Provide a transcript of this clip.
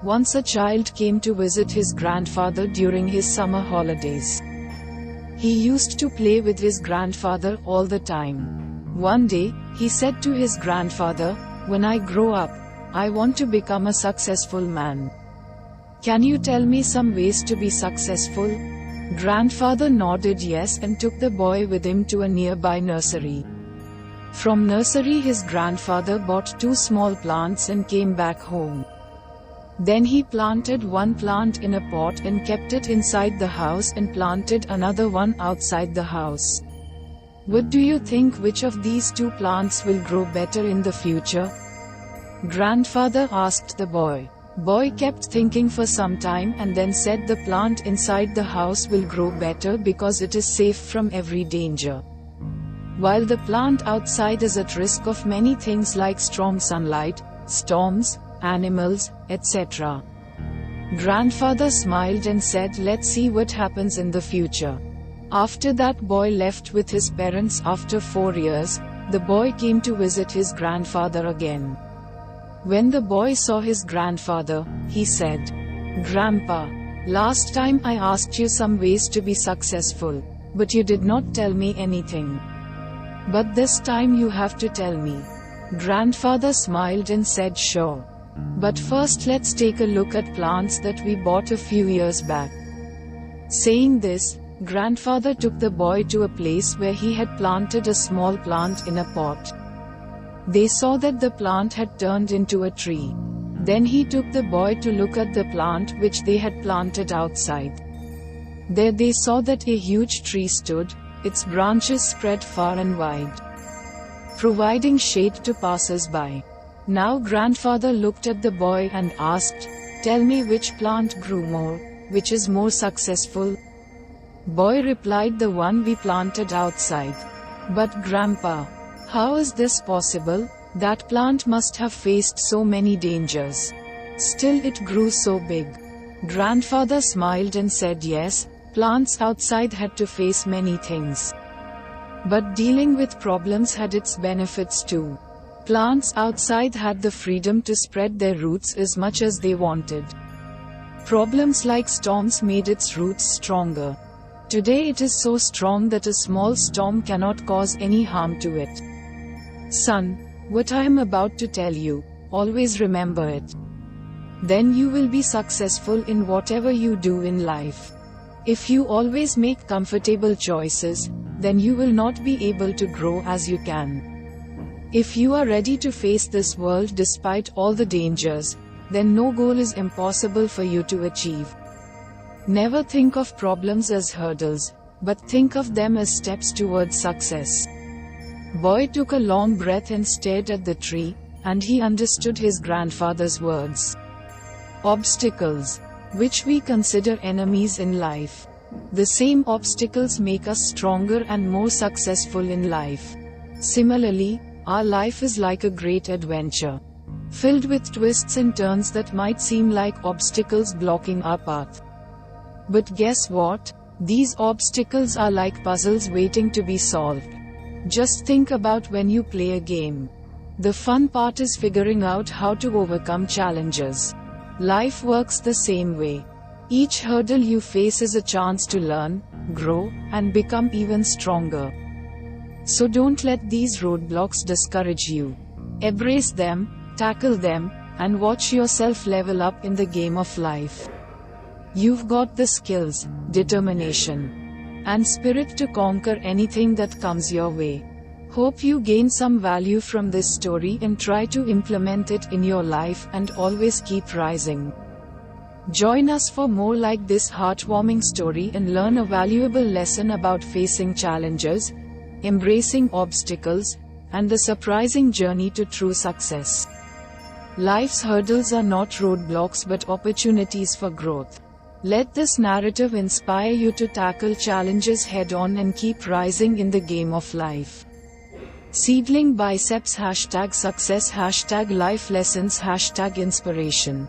Once a child came to visit his grandfather during his summer holidays. He used to play with his grandfather all the time. One day, he said to his grandfather, "When I grow up, I want to become a successful man. Can you tell me some ways to be successful?" Grandfather nodded yes and took the boy with him to a nearby nursery. From nursery his grandfather bought 2 small plants and came back home. Then he planted one plant in a pot and kept it inside the house and planted another one outside the house. What do you think, which of these 2 plants will grow better in the future? Grandfather asked the boy. Boy kept thinking for some time and then said the plant inside the house will grow better because it is safe from every danger, while the plant outside is at risk of many things like strong sunlight, storms, animals, etc. Grandfather smiled and said, "Let's see what happens in the future." After that, boy left with his parents. After 4 years, the boy came to visit his grandfather again. When the boy saw his grandfather, he said, "Grandpa, last time I asked you some ways to be successful, but you did not tell me anything. But this time you have to tell me." Grandfather smiled and said, "Sure. But first let's take a look at plants that we bought a few years back." Saying this, grandfather took the boy to a place where he had planted a small plant in a pot. They saw that the plant had turned into a tree. Then he took the boy to look at the plant which they had planted outside. There they saw that a huge tree stood, its branches spread far and wide, providing shade to passers-by. Now grandfather looked at the boy and asked, "Tell me, which plant grew more, which is more successful?" Boy replied, "The one we planted outside." "But grandpa, how is this possible? That plant must have faced so many dangers. Still it grew so big." Grandfather smiled and said, "Yes, plants outside had to face many things. But dealing with problems had its benefits too. Plants outside had the freedom to spread their roots as much as they wanted. Problems like storms made its roots stronger. Today it is so strong that a small storm cannot cause any harm to it. Son, what I am about to tell you, always remember it. Then you will be successful in whatever you do in life. If you always make comfortable choices, then you will not be able to grow as you can. If you are ready to face this world despite all the dangers, then no goal is impossible for you to achieve. Never think of problems as hurdles, but think of them as steps towards success." Boy took a long breath and stared at the tree, and he understood his grandfather's words. Obstacles, which we consider enemies in life. The same obstacles make us stronger and more successful in life. Similarly, our life is like a great adventure, filled with twists and turns that might seem like obstacles blocking our path. But guess what? These obstacles are like puzzles waiting to be solved. Just think about when you play a game. The fun part is figuring out how to overcome challenges. Life works the same way. Each hurdle you face is a chance to learn, grow, and become even stronger. So don't let these roadblocks discourage you. Embrace them, tackle them, and watch yourself level up in the game of life. You've got the skills, determination, and spirit to conquer anything that comes your way. Hope you gain some value from this story and try to implement it in your life and always keep rising. Join us for more like this heartwarming story and learn a valuable lesson about facing challenges, embracing obstacles, and the surprising journey to true success. Life's hurdles are not roadblocks but opportunities for growth. Let this narrative inspire you to tackle challenges head-on and keep rising in the game of life. Seedling Biceps #success #life lessons #inspiration